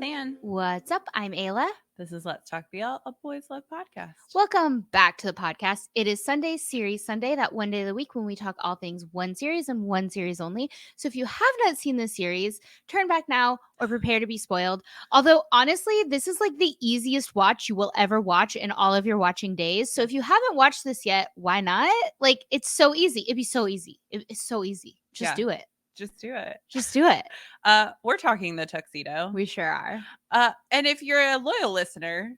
with Anne. What's up? I'm Ayla. This is Let's Talk BL, a Boys Love podcast. Welcome back to the podcast. It is Sunday, Series Sunday, that one day of the week when we talk all things one series and one series only. So if you have not seen this series, turn back now or prepare to be spoiled. Although, honestly, this is like the easiest watch you will ever watch in all of your watching days. So if you haven't watched this yet, why not? Like, it's so easy. It'd be so easy. It's so easy. Just do it. Just do it. Just do it. We're talking the Tuxedo. We sure are. And if you're a loyal listener,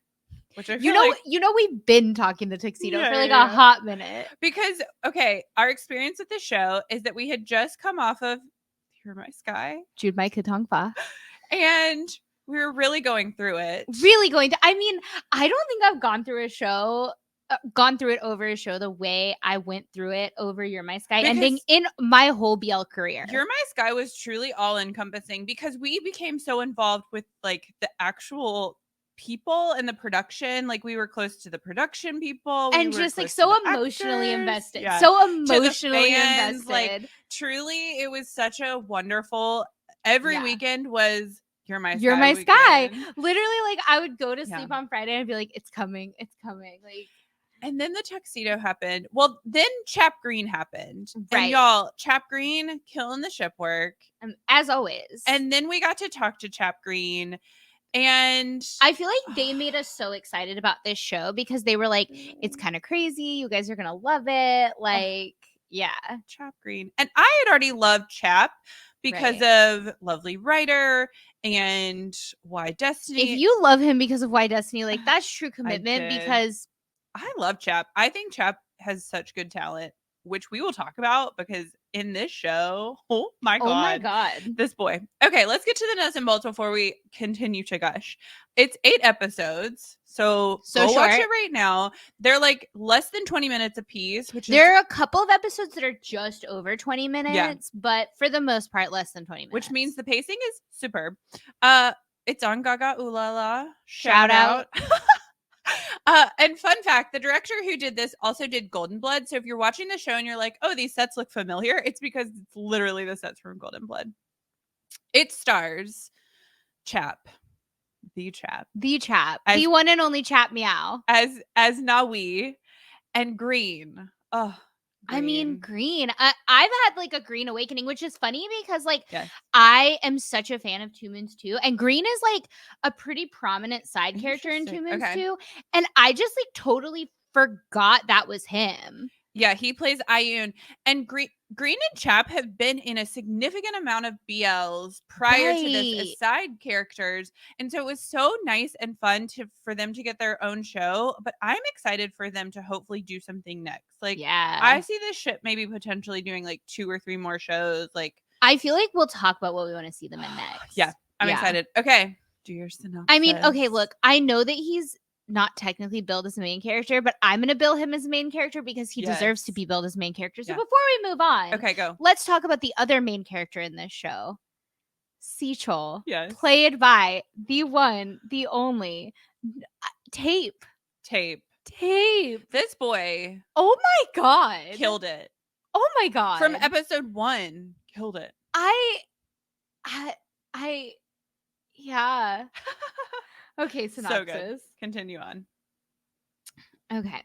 which I feel you know, we've been talking the Tuxedo for like a hot minute. Because, okay, our experience with the show is that we had just come off of Hear My Sky, Jude My Katongfa, and we were really going through it. I mean, I don't think I've gone through it over a show the way I went through it over You're My Sky, ending in my whole BL career. You're My Sky was truly all encompassing because we became so involved with like the actual people and the production. Like, we were close to the production people and just like so emotionally invested. Like, truly, it was such a wonderful. Every weekend was You're My Sky. Literally, like, I would go to sleep on Friday and be like, it's coming. Like, and then the Tuxedo happened. Well, then Chap Green happened. Right. And y'all, Chap Green killing the ship work. As always. And then we got to talk to Chap Green. And I feel like they made us so excited about this show because they were like, it's kind of crazy. You guys are going to love it. Like, yeah. Chap Green. And I had already loved Chap because of Lovely Writer and Why Destiny. If you love him because of Why Destiny, like, that's true commitment because I love Chap. I think Chap has such good talent, which we will talk about because in this show, oh my God, this boy. Okay, let's get to the nuts and bolts before we continue to gush. It's 8 episodes, so go short. Watch it right now. They're like less than 20 minutes a piece. There are a couple of episodes that are just over 20 minutes, but for the most part, less than 20 minutes. Which means the pacing is superb. It's on Gaga Ooh La La. Shout out. And fun fact, the director who did this also did Golden Blood. So if you're watching the show and you're like, oh, these sets look familiar, it's because it's literally the sets from Golden Blood. It stars Chap. The one and only Chap Meow. As Nawi and Green. Oh, Green. I mean, Green. I've had like a Green awakening, which is funny because like I am such a fan of Two Moons 2, and Green is like a pretty prominent side character in Two Moons 2, and I just like totally forgot that was him. Yeah, he plays Ayun, and Green and Chap have been in a significant amount of BLs prior to this as side characters, and so it was so nice and fun for them to get their own show. But I'm excited for them to hopefully do something next. Like, I see this ship maybe potentially doing like 2 or 3 more shows. Like, I feel like we'll talk about what we want to see them in next. I'm excited. Okay, do your synopsis. I mean, okay, look, I know that he's not technically billed as a main character, but I'm going to bill him as a main character because he deserves to be billed as main character. So before we move on, go. Let's talk about the other main character in this show, Seachol, played by the one, the only Tape. This boy, oh my God, killed it. Oh my God, from episode 1, killed it. Yeah. Okay, synopsis. So good. Continue on. Okay.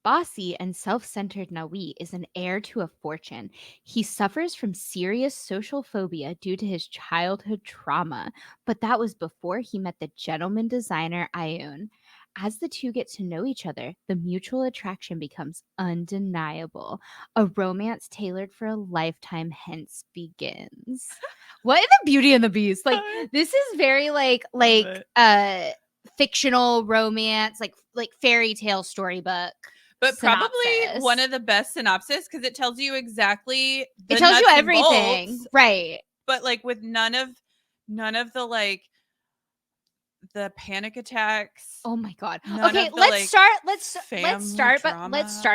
Bossy and self-centered Nawi is an heir to a fortune. He suffers from serious social phobia due to his childhood trauma, but that was before he met the gentleman designer Ayun. As the two get to know each other, the mutual attraction becomes undeniable. A romance tailored for a lifetime hence begins. What in the Beauty and the Beast? Like, this is very like fictional romance, like fairy tale storybook. But synopsis. Probably one of the best synopsis because it tells you exactly. It tells you everything, bolts, right? But like with none of the like the panic attacks. Oh my God. Okay, let's start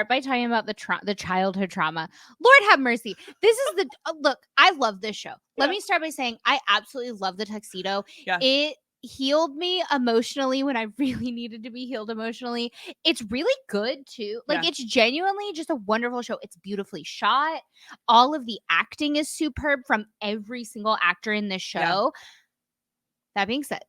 by talking about the childhood trauma. Lord have mercy. This is the look, I love this show. Let me start by saying I absolutely love the Tuxedo. It healed me emotionally when I really needed to be healed emotionally. It's really good too. Like, it's genuinely just a wonderful show. It's beautifully shot. All of the acting is superb from every single actor in this show. That being said,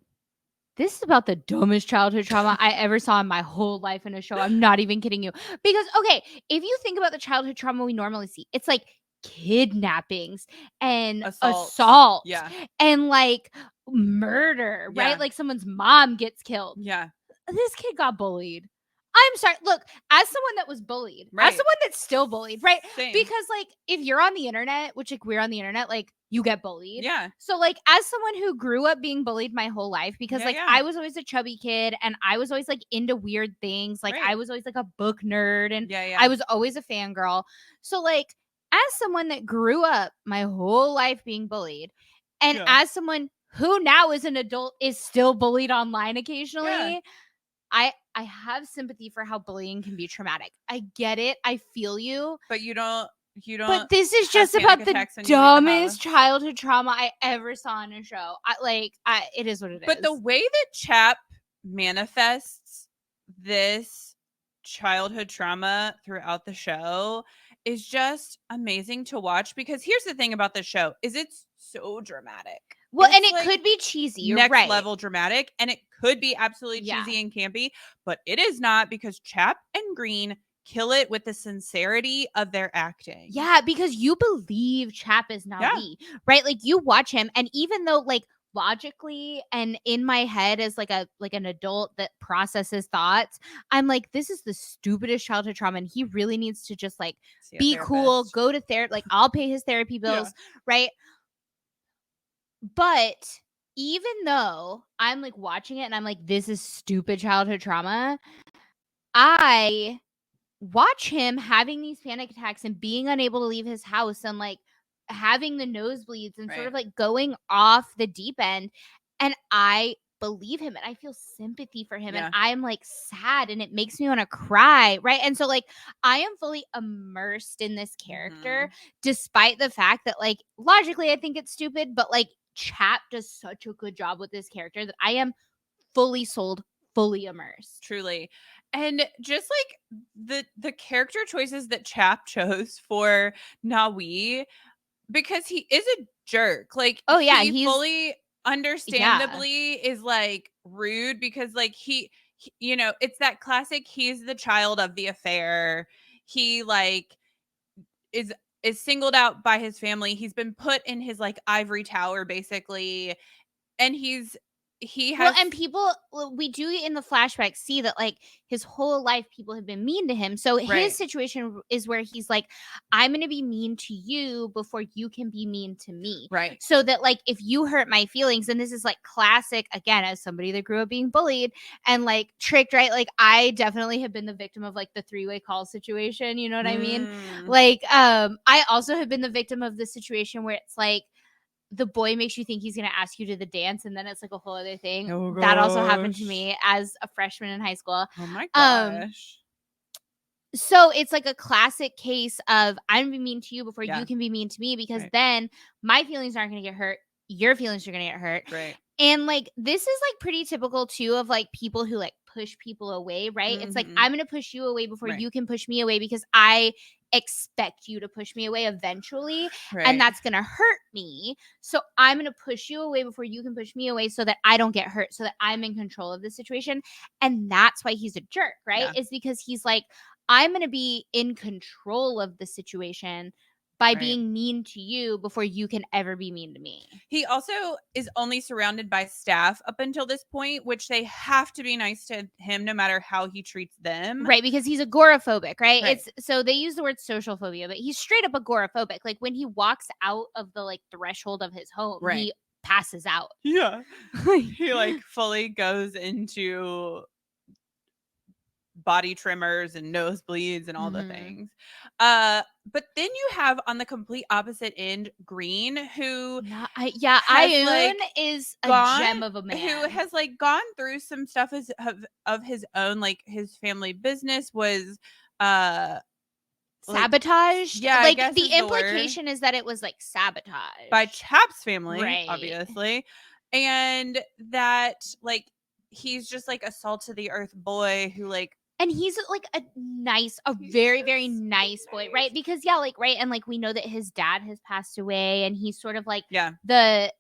this is about the dumbest childhood trauma I ever saw in my whole life in a show. I'm not even kidding you. Because, okay, if you think about the childhood trauma we normally see, it's like kidnappings and assault Yeah. and like murder, Yeah. right? Like someone's mom gets killed. Yeah. This kid got bullied. I'm sorry. Look, as someone that was bullied, as Right. someone that's still bullied, right? Same. Because like if you're on the internet, which like we're on the internet, like you get bullied. Yeah. So like as someone who grew up being bullied my whole life, because like I was always a chubby kid and I was always like into weird things. Like I was always like a book nerd and I was always a fangirl. So like as someone that grew up my whole life being bullied, and as someone who now is an adult is still bullied online occasionally, I have sympathy for how bullying can be traumatic. I get it. I feel you. But you don't But this is just about the dumbest childhood trauma I ever saw in a show. It is what it is. But the way that Chap manifests this childhood trauma throughout the show is just amazing to watch, because here's the thing about the show is it's so dramatic. Well, it's and it could be cheesy. You're next right. level dramatic, and it could be absolutely cheesy and campy, but it is not, because Chap and Green kill it with the sincerity of their acting. Yeah, because you believe Chap is Navi, right? Like you watch him, and even though like logically and in my head as like an adult that processes thoughts, I'm like, this is the stupidest childhood trauma, and he really needs to just like be cool, go to therapy. Like I'll pay his therapy bills, right? But even though I'm like watching it and I'm like, this is stupid childhood trauma, I watch him having these panic attacks and being unable to leave his house and like having the nosebleeds and sort of like going off the deep end. And I believe him and I feel sympathy for him and I'm like sad and it makes me want to cry. Right. And so like I am fully immersed in this character, despite the fact that like logically I think it's stupid, but like Chap does such a good job with this character that I am fully sold, fully immersed. Truly. And just like the character choices that Chap chose for Nawi, because he is a jerk. Like, he fully understandably is like rude, because like he you know, it's that classic, he's the child of the affair. He like is singled out by his family. He's been put in his like ivory tower basically, and he has and people, we do in the flashback see that like his whole life people have been mean to him. So his situation is where he's like, I'm going to be mean to you before you can be mean to me. Right. So that like if you hurt my feelings, and this is like classic again as somebody that grew up being bullied and like tricked, right? Like I definitely have been the victim of like the three-way call situation, you know what I mean? Like I also have been the victim of the situation where it's like the boy makes you think he's going to ask you to the dance, and then it's like a whole other thing. That also happened to me as a freshman in high school. Oh my gosh. So it's like a classic case of I'm going to be mean to you before you can be mean to me, because then my feelings aren't going to get hurt. Your feelings are going to get hurt. Right. And like this is like pretty typical too of like people who like push people away, right? It's like I'm going to push you away before you can push me away, because I expect you to push me away eventually, and that's going to hurt me. So I'm going to push you away before you can push me away so that I don't get hurt, so that I'm in control of the situation. And that's why he's a jerk, right? It's because he's like, I'm going to be in control of the situation by being mean to you before you can ever be mean to me. He also is only surrounded by staff up until this point, which they have to be nice to him no matter how he treats them. Right, because he's agoraphobic, right? It's so they use the word social phobia, but he's straight up agoraphobic. Like when he walks out of the like threshold of his home, he passes out. Yeah. He like fully goes into body tremors and nosebleeds and all the things. But then you have on the complete opposite end Green, who Ayun is a gem of a man, who has like gone through some stuff of his own. Like his family business was sabotaged. Yeah, like I guess the implication is that it was like sabotage by Chap's family, obviously, and that like he's just like a salt of the earth boy who like. And he's like a very, very nice boy, right? Because and like we know that his dad has passed away, and he's sort of like the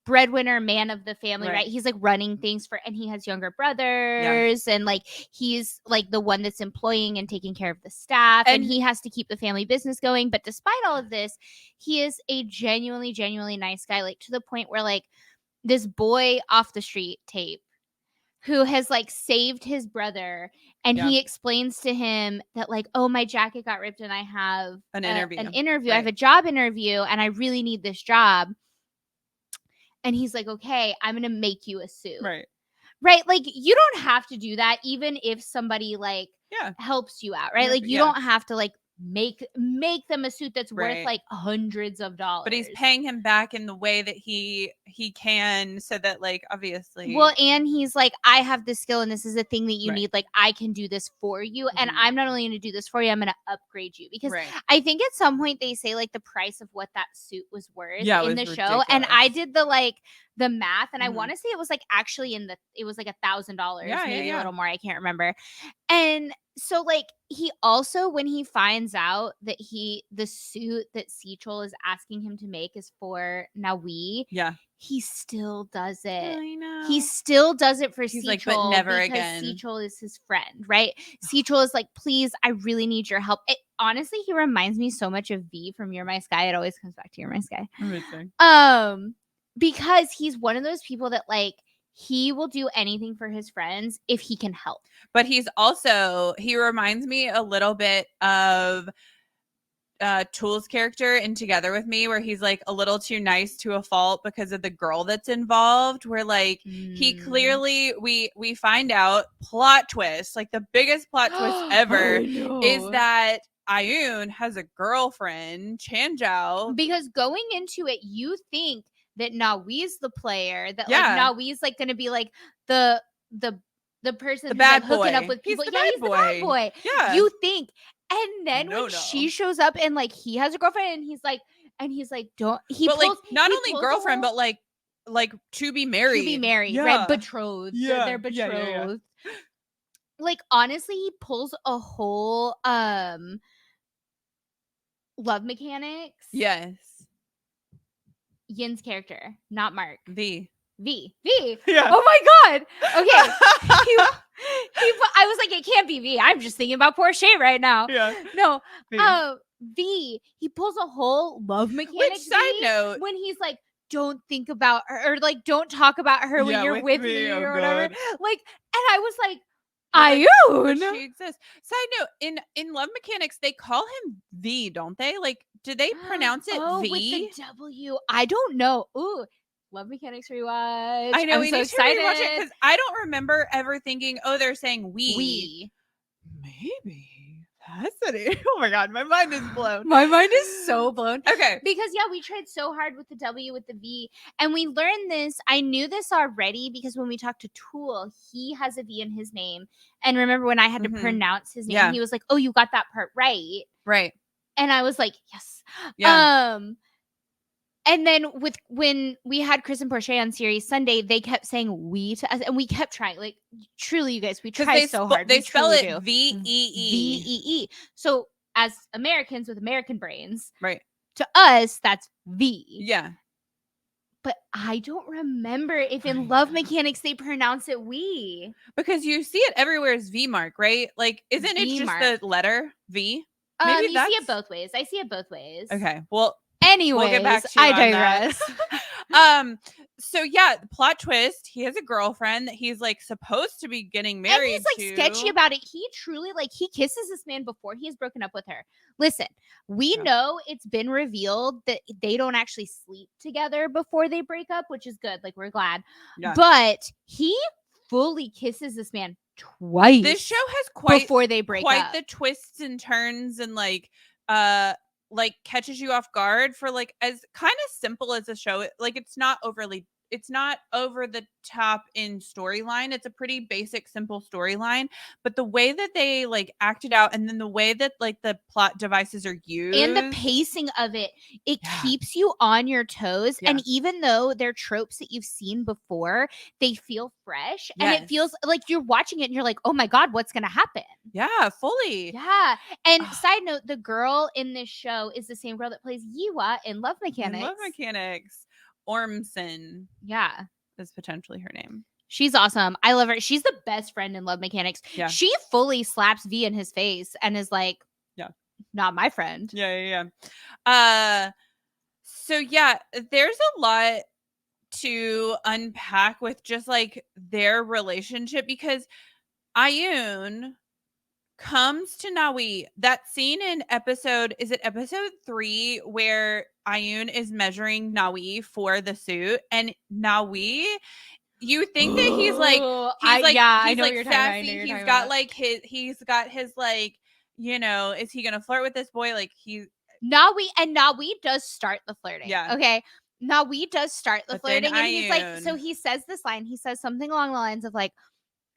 breadwinner man of the family, Right. right? He's like running things and he has younger brothers, and like he's like the one that's employing and taking care of the staff, and he has to keep the family business going. But despite all of this, he is a genuinely nice guy, like to the point where like this boy off the street, Tape, who has like saved his brother, and he explains to him that like, oh, my jacket got ripped and I have an interview. Right. I have a job interview and I really need this job. And he's like, okay, I'm gonna make you a suit. Right, like you don't have to do that even if somebody like helps you out, right? Like you don't have to like make them a suit that's worth like hundreds of dollars. But he's paying him back in the way that he can, so that like obviously. Well, and he's like, I have this skill and this is a thing that you need. Like I can do this for you, and I'm not only going to do this for you, I'm going to upgrade you, because I think at some point they say like the price of what that suit was worth in the ridiculous. show, and I did the math, and I want to say it was like actually it was like $1,000, maybe a little more. I can't remember. And so like he also, when he finds out that the suit that Sechol is asking him to make is for Nawi, he still does it. I know. He still does it for Sechol, like, but never because again. Sechol is his friend, right? Sechol is like, please, I really need your help. Honestly, he reminds me so much of V from You're My Sky. It always comes back to You're My Sky. Because he's one of those people that like, he will do anything for his friends if he can help. But he reminds me a little bit of Tool's character in Together With Me, where he's like a little too nice to a fault because of the girl that's involved, where like he clearly, we find out, plot twist, like the biggest plot twist ever is that Ayun has a girlfriend, Chanjiao. Because going into it, you think that Nawi's the player, that like Nawi's like going to be like the person who's bad like hooking up with people. He's the bad boy. Yeah. You think. And then when she shows up and like he has a girlfriend, and he's like, don't he? But like not only girlfriend, but like to be married. Right? Betrothed. They're betrothed. Like honestly, he pulls a whole Love Mechanics. Yes. Yin's character, not Mark. V. Yeah. Oh my god. Okay. I was like, it can't be V. I'm just thinking about Porsche right now. Yeah. No. V. He pulls a whole Love Mechanics. Which side note, when he's like, don't think about her, or like, don't talk about her when you're with me or whatever. Like, and I was like, Ayun. She exists. Side note, in Love Mechanics, they call him V, don't they? Like, do they pronounce it V? With the W. I don't know. Ooh. Love Mechanics rewatch. I know, I'm so excited because I don't remember ever thinking, oh, they're saying we. Maybe. Fascinating. Oh my god, my mind is blown. My mind is so blown. Okay. Because we tried so hard with the W, with the V, and we learned this. I knew this already because when we talked to Tool, he has a V in his name. And remember when I had to pronounce his name, he was like, oh, you got that part right. Right. And I was like, yes. Yeah. And then when we had Chris and Porsche on Series Sunday, they kept saying we to us, and we kept trying. Like, truly, you guys, we try so hard. They spell it VEE. VEE. So as Americans with American brains, right? To us, that's V. Yeah. But I don't remember if in Love Mechanics they pronounce it we. Because you see it everywhere as V mark, right? Like, isn't it just the letter V? Maybe you see it both ways. I see it both ways. Okay. Well, anyways, we'll get back to I digress. So yeah, the plot twist, he has a girlfriend that he's like supposed to be getting married, and he's like sketchy about it. He truly he kisses this man before he has broken up with her. Listen, we know it's been revealed that they don't actually sleep together before they break up, which is good. Like, we're glad. Yeah. But he fully kisses this man twice. This show has before they break up. The twists and turns, and like catches you off guard for like as kind of simple as a show. Like, it's not over the top in storyline. It's a pretty basic, simple storyline, but the way that they like act it out, and then the way that like the plot devices are used and the pacing of it keeps you on your toes. And even though they're tropes that you've seen before, they feel fresh, and it feels like you're watching it and you're like, oh my god, what's gonna happen? Yeah, fully. Yeah. And side note, the girl in this show is the same girl that plays Yiwa in Love Mechanics. Ormson. Yeah. Is potentially her name. She's awesome. I love her. She's the best friend in Love Mechanics. Yeah. She fully slaps V in his face and is like, yeah, not my friend. Yeah. So yeah, there's a lot to unpack with just like their relationship, because Ayun comes to Nawi. That scene in episode 3 where Ayun is measuring Nawi for the suit, and Nawi, you think that he's like sassy. He's got like he's got his like, is he gonna flirt with this boy? Like Nawi does start the flirting. Yeah. Okay. Nawi does start the flirting, and he's like, Ayun. so he says this line. He says something along the lines of like,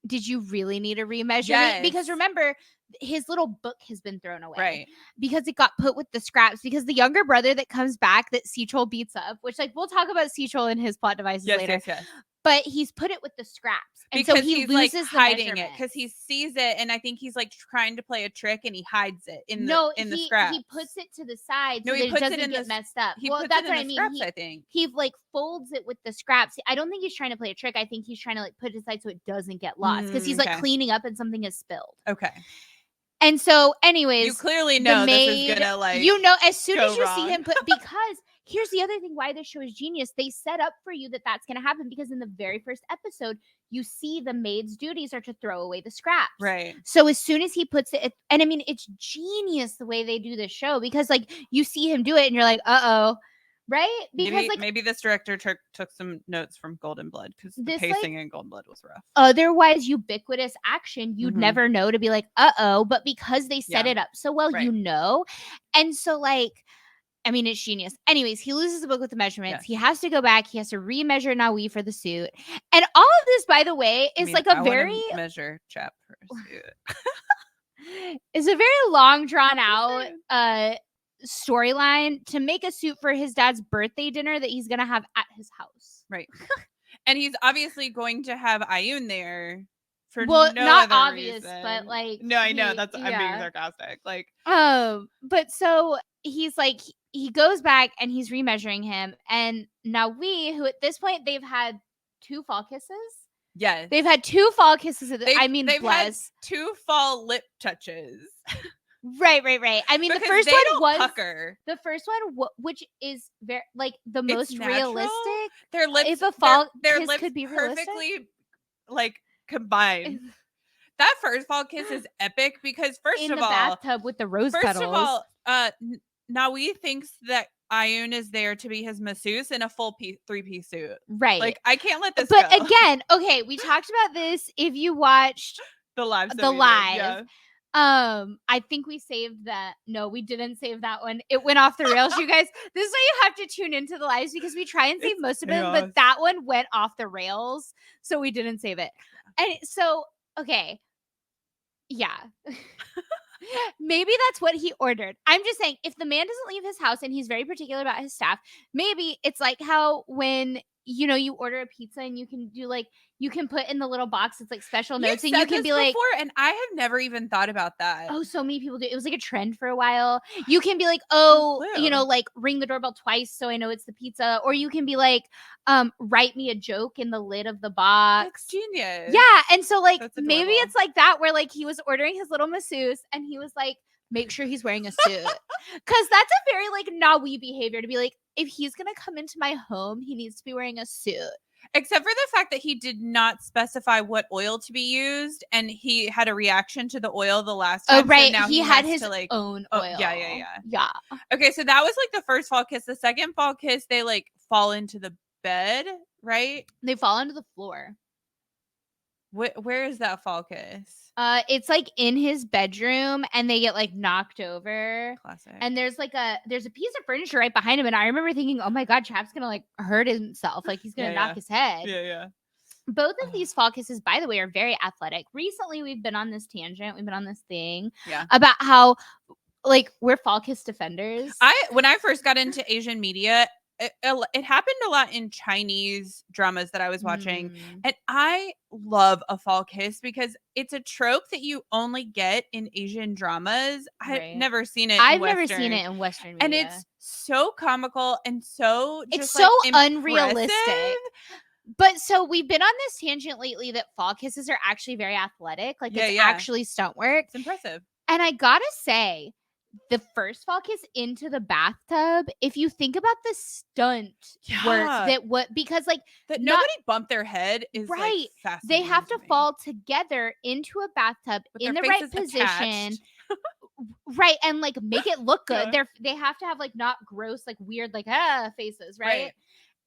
did you really need to remeasure Yes. me? Because remember, his little book has been thrown away. Right. Because it got put with the scraps. Because the younger brother that comes back that Seatroll beats up, which like we'll talk about Seatroll and his plot devices later. Yes. But he's put it with the scraps. And because so he he's loses like the hiding it because he sees it, and I think he's like trying to play a trick, and he hides it in the scraps. He puts it to the side so he that it puts doesn't it in get messed up. Well, that's what I mean. Scraps, I think he like folds it with the scraps. I don't think he's trying to play a trick. I think he's trying to like put it aside so it doesn't get lost, because he's like cleaning up and something is spilled. Okay. And so, anyways, you clearly know this is gonna like as soon as you wrong. see him because here's the other thing why this show is genius. They set up for you that's going to happen, because in the very first episode, you see the maid's duties are to throw away the scraps. Right. So as soon as he puts it, and I mean, it's genius the way they do this show, because like you see him do it and you're like, uh-oh. Right? Because maybe this director took some notes from Golden Blood, because the pacing in Golden Blood was rough. Otherwise, ubiquitous action, you'd never know to be like, uh-oh. But because they set it up so well, right. And so like, I mean, it's genius. Anyways, he loses the book with the measurements. Yes. He has to go back. He has to remeasure Nawi for the suit. And all of this, by the way, is very measure Chap for a suit. It's a very long, drawn out storyline to make a suit for his dad's birthday dinner that he's gonna have at his house. Right. And he's obviously going to have Ayun there. Not obvious, reason. But like no, I know I'm being sarcastic. Like, but so he's like he goes back and he's remeasuring him, and Nawi, who at this point they've had 2 fall kisses. Yes, they've had 2 fall kisses. They've had 2 fall lip touches. Right. I mean, because the first one was pucker. The first one, which is very like the most realistic. Their lips, if a fall their kiss lips could be perfectly realistic. Like combined. That first fall kiss is epic, because in the bathtub with the rose petals. First of all, Nawi thinks that Ayun is there to be his masseuse in a full 3-piece suit. Right. Like, I can't let this go. But again, okay, we talked about this. If you watched the live, yeah. I think we saved that. No, we didn't save that one. It went off the rails, you guys. This is why you have to tune into the lives, because we try and save most of them, but that one went off the rails, so we didn't save it. And so, okay. Yeah. Maybe that's what he ordered. I'm just saying, if the man doesn't leave his house and he's very particular about his staff, maybe it's like how when you order a pizza and you can do like you can put in the little box it's like special notes, and you can be like before, and I have never even thought about that. Oh, so many people do. It was like a trend for a while. You can be like, like ring the doorbell twice so I know it's the pizza, or you can be like, write me a joke in the lid of the box. That's genius. Yeah, and so like maybe it's like that where like he was ordering his little masseuse and he was like, make sure he's wearing a suit, because that's a very like Nawi behavior to be like, if he's gonna come into my home, he needs to be wearing a suit. Except for the fact that he did not specify what oil to be used, and he had a reaction to the oil the last time. Oh, right. So now he had his own oil. Yeah. Okay, so that was like the first fall kiss. The second fall kiss, they like fall into the bed, right? They fall into the floor. Where is that fall kiss? It's like in his bedroom, and they get like knocked over. Classic. And there's a piece of furniture right behind him, and I remember thinking, oh my god, Chap's gonna like hurt himself, like he's gonna knock his head. Yeah. Both of these fall kisses, by the way, are very athletic. Recently, we've been on this tangent. We've been on this thing about how like we're fall kiss defenders. When I first got into Asian media, it happened a lot in Chinese dramas that I was watching, Mm. and I love a fall kiss because it's a trope that you only get in Asian dramas. I've Right. never seen it in I've never seen Western, it in Western and media. it's so comical and so It's just so like impressive. unrealistic. But so we've been on this tangent lately that fall kisses are actually very athletic. Like Yeah, it's yeah. actually stunt work. It's impressive. And I gotta say, the first fall kiss into the bathtub, if you think about the stunt work Yeah. that what because like That not nobody bumped their head is like right, they fascinating have to me. fall together into a bathtub With in their the right faces position. attached. Right, and like make it look good. Yeah. They have to have like not gross, like weird, like faces, right? Right.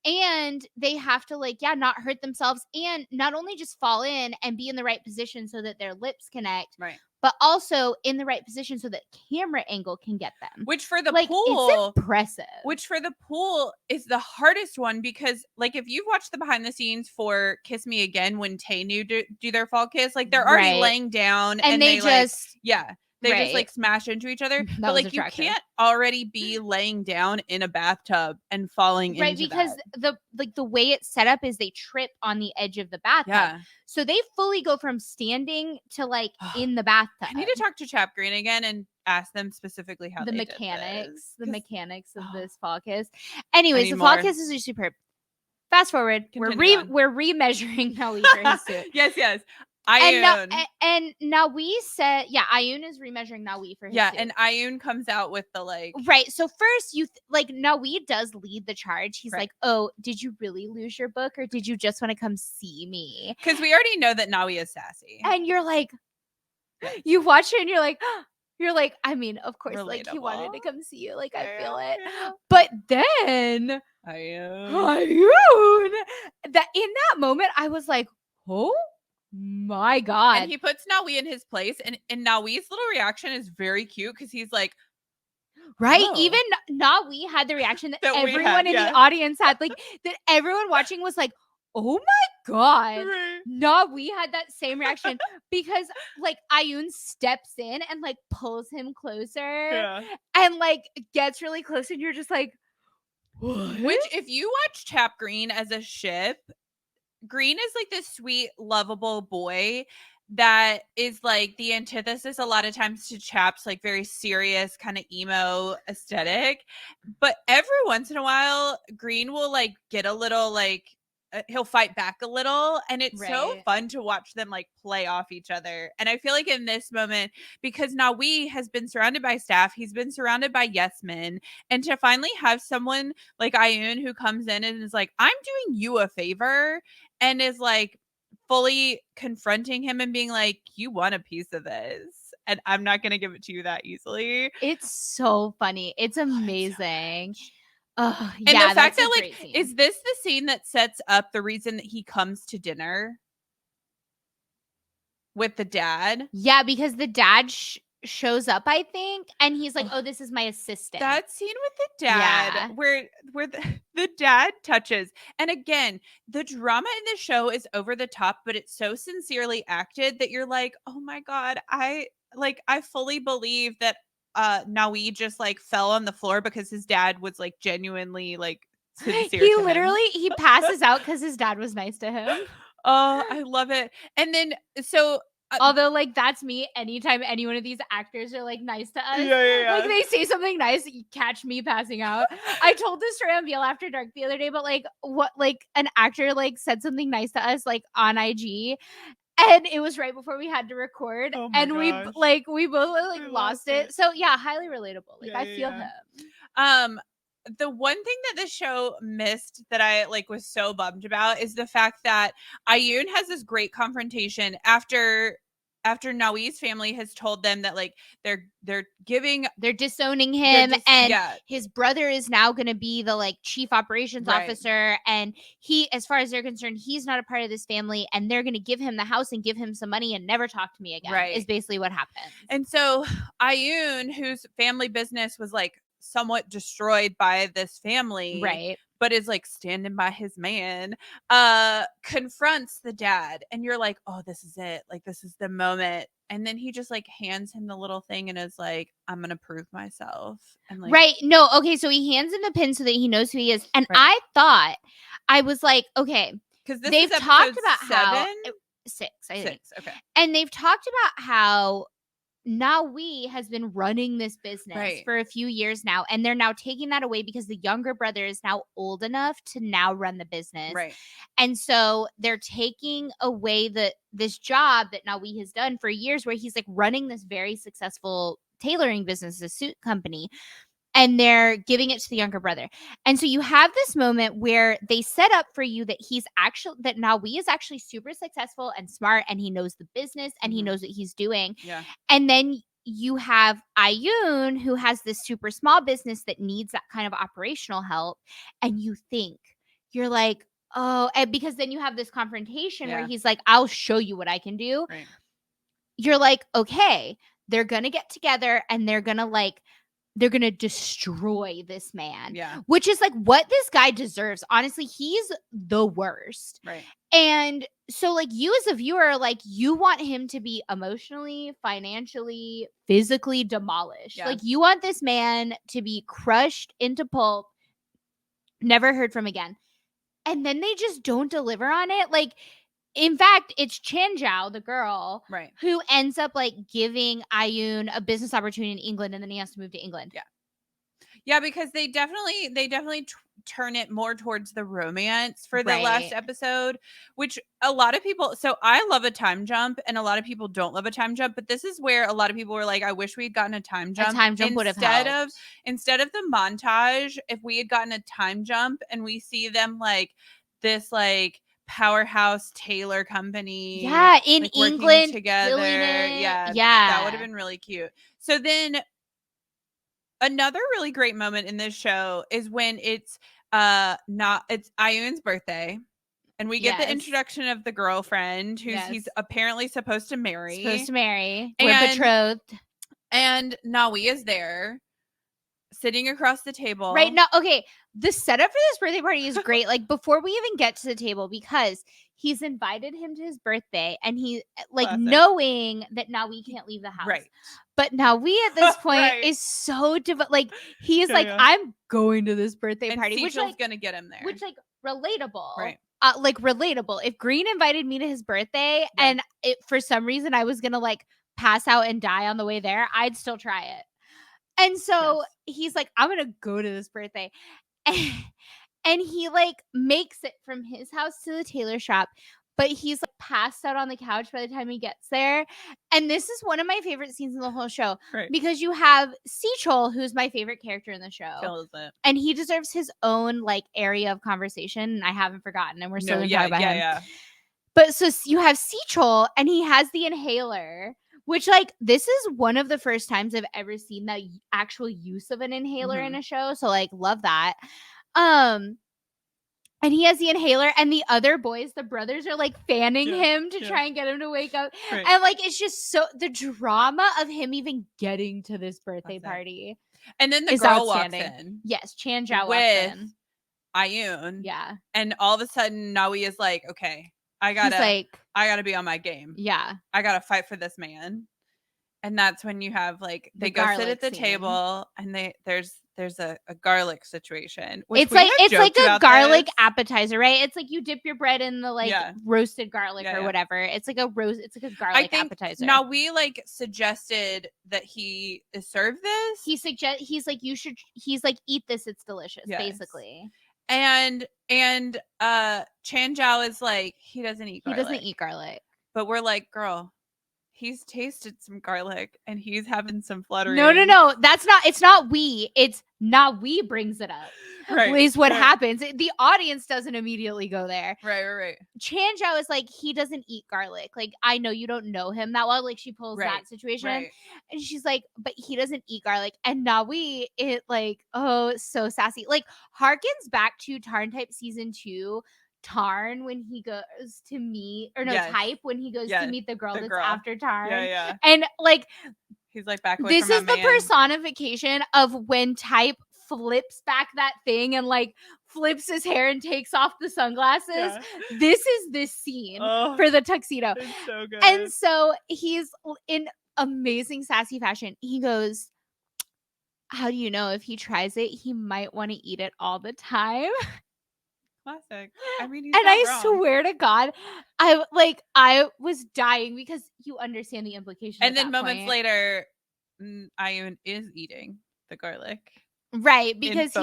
And they have to like, yeah, not hurt themselves and not only just fall in and be in the right position so that their lips connect, Right. but also in the right position so that camera angle can get them. Which for the Like pool, it's impressive. which for the pool is the hardest one because like if you've watched the behind the scenes for Kiss Me Again when Tay knew do their fall kiss, like they're already Right. laying down And they like just they just right. like smash into each other. That But was like you attractive. can't already be laying down in a bathtub and falling Right, into because that. the way it's set up is they trip on the edge of the bathtub. Yeah. So they fully go from standing to like in the bathtub. I need to talk to Chap Green again and ask them specifically how the they mechanics, did the this. mechanics of this fall kiss. Anyways, need the fall more. kisses are superb. Fast forward, Continue on. we're remeasuring Nawi for his suit. Yes. And now we said, yeah, Ayun is remeasuring Nawi for his suit. And Ayun comes out with the like right. So first, like Nawi does lead the charge. He's Right. like, "Oh, did you really lose your book, or did you just want to come see me?" because we already know that Nawi is sassy. And you're like, Yes. you watch it, and you're like, I mean, of course, like he wanted to Relatable. come see you. Like I feel it. Yeah. But then Ayun. that in that moment, I was like, oh my God. And he puts Nawi in his place, and Nawi's little reaction is very cute because he's like, right? oh. Even Nawi had the reaction that That we everyone had, in yeah. the audience had, like that everyone watching was like, oh my God. Right. Nawi had that same reaction because like Ayun steps in and like pulls him closer and like gets really close, and you're just like, what? Which, if you watch Chap Green as a ship, Green is like this sweet, lovable boy that is like the antithesis a lot of times to Chap's like very serious kind of emo aesthetic. But every once in a while, Green will like get a little like he'll fight back a little, and it's so fun to watch them like play off each other. And I feel like in this moment, because Nawi has been surrounded by staff, he's been surrounded by yes men, and to finally have someone like Ayun who comes in and is like, I'm doing you a favor, and is like fully confronting him and being like, you want a piece of this and I'm not going to give it to you that easily. It's so funny. It's amazing. Oh, and yeah, the fact that like, is this the scene that sets up the reason that he comes to dinner with the dad? Yeah, because the dad shows up, I think, and he's like, oh, this is my assistant. That scene with the dad where the dad touches, and again, the drama in the show is over the top, but it's so sincerely acted that you're like, oh my God, I fully believe that Nawi just like fell on the floor because his dad was like genuinely like sincere. He literally he passes out because his dad was nice to him. Oh, I love it. And then so although like that's me anytime any one of these actors are like nice to us, like they say something nice, you catch me passing out. I told this story on BL After Dark the other day, but like what, like an actor like said something nice to us like on IG, and it was right before we had to record, and we both like lost it. So yeah, highly relatable. Like I feel him. The one thing that the show missed that I like was so bummed about is the fact that Ayun has this great confrontation after Nawi's family has told them that like they're disowning him, and his brother is now going to be the like chief operations officer, and he, as far as they're concerned, he's not a part of this family, and they're going to give him the house and give him some money and never talk to me again. Is basically what happens. And so Ayun, whose family business was like somewhat destroyed by this family, but is like standing by his man, confronts the dad, and you're like, oh, this is it. Like, this is the moment. And then he just like hands him the little thing and is like, I'm going to prove myself. And like, right. No. Okay. So he hands him the pin so that he knows who he is. And I was like, okay, because this they've is talked episode about 7? 6, I think. 6. Okay. And they've talked about how Nawi has been running this business for a few years now, and they're now taking that away because the younger brother is now old enough to now run the business. Right. And so they're taking away this job that Nawi has done for years, where he's like running this very successful tailoring business, a suit company, and they're giving it to the younger brother. And so you have this moment where they set up for you that that Nawi is actually super successful and smart, and he knows the business and he knows what he's doing. Yeah. And then you have Ayun, who has this super small business that needs that kind of operational help. And you're like, oh, and because then you have this confrontation where he's like, I'll show you what I can do. Right. You're like, okay, they're going to get together and they're going to destroy this man. Yeah. Which is like what this guy deserves. Honestly, he's the worst. Right. And so like you as a viewer, like you want him to be emotionally, financially, physically demolished. Yeah. Like you want this man to be crushed into pulp, never heard from again. And then they just don't deliver on it. Like, in fact, it's Chanjiao, the girl, right, who ends up like giving Ayun a business opportunity in England, and then he has to move to England. Yeah, because they definitely turn it more towards the romance for the last episode, which a lot of people. So I love a time jump, and a lot of people don't love a time jump. But this is where a lot of people were like, "I wish we had gotten a time jump. A time jump would have helped. Instead of the montage. If we had gotten a time jump and we see them like this, like." Powerhouse tailor company, in like, England together, yeah, that would have been really cute. So then another really great moment in this show is when it's Ayun's birthday, and we get the introduction of the girlfriend who's he's apparently supposed to marry. We're betrothed, and Nawi is there sitting across the table. Right now, okay, the setup for this birthday party is great. Like before we even get to the table, because he's invited him to his birthday, and he like knowing that Nawi can't leave the house. Right. But Nawi at this point is so like he is I'm going to this birthday party, which is gonna get him there. Which like relatable. Right. Like relatable. If Green invited me to his birthday and for some reason I was gonna like pass out and die on the way there, I'd still try it. And so he's like, I'm going to go to this birthday. And he like makes it from his house to the tailor shop, but he's like passed out on the couch by the time he gets there. And this is one of my favorite scenes in the whole show because you have Seachol, who's my favorite character in the show. Kills it. And he deserves his own like area of conversation. And I haven't forgotten, and we're still going to talk about him. Yeah. But so you have Seachol, and he has the inhaler. Which, like, this is one of the first times I've ever seen the actual use of an inhaler in a show. So, like, love that. And he has the inhaler, and the other boys, the brothers, are, like, fanning him to try and get him to wake up. Right. And, like, it's just so – the drama of him even getting to this birthday party and then the girl walks in. Yes, Chanjiao walks in. Ayun. Yeah. And all of a sudden, Nawi is like, okay, I gotta be on my game. Yeah. I gotta fight for this man. And that's when you have like they go sit at the table, and there's a garlic situation. It's like a garlic appetizer, right? It's like you dip your bread in the like roasted garlic or whatever. It's like a garlic appetizer. Now we like suggested that he is served this. He's like eat this, it's delicious, basically. And Chanjiao is like, he doesn't eat garlic. But we're like, girl, he's tasted some garlic and he's having some fluttering. No. It's not we brings it up. Right. Is what happens. The audience doesn't immediately go there. Right. Chanjiao is like, he doesn't eat garlic. Like, I know you don't know him that well. Like, she pulls that situation. Right. And she's like, but he doesn't eat garlic. And Nawi, it like, oh, so sassy. Like, harkens back to Tarn Type season 2. Tarn when he goes to meet Type when he goes to meet the girl that's after Tarn. Yeah. And like he's like back away this from is the personification of when Type flips back that thing and like flips his hair and takes off the sunglasses. Yeah. This is this scene for the tuxedo. It's so good. And so he's in amazing sassy fashion. He goes, how do you know if he tries it, he might want to eat it all the time? Classic. I mean, he's and not I wrong. swear to God, I was dying because you understand the implication. And then moments later, Ayun is eating the garlic. Right, because so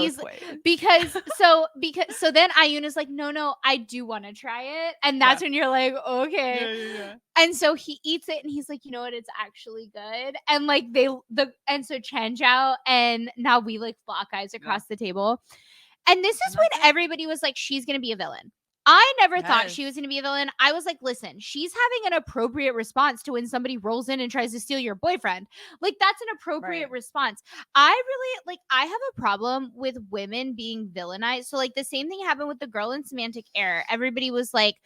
then Ayun is like, no, I do want to try it. And that's when you're like, okay. Yeah. And so he eats it and he's like, you know what, it's actually good. And like and so Chen Zhao and now we like lock eyes across the table. And this is when everybody was like, she's gonna be a villain. I never thought she was going to be a villain. I was like, listen, she's having an appropriate response to when somebody rolls in and tries to steal your boyfriend. Like, that's an appropriate response. I have a problem with women being villainized. So, like, the same thing happened with the girl in Semantic Error. Everybody was like,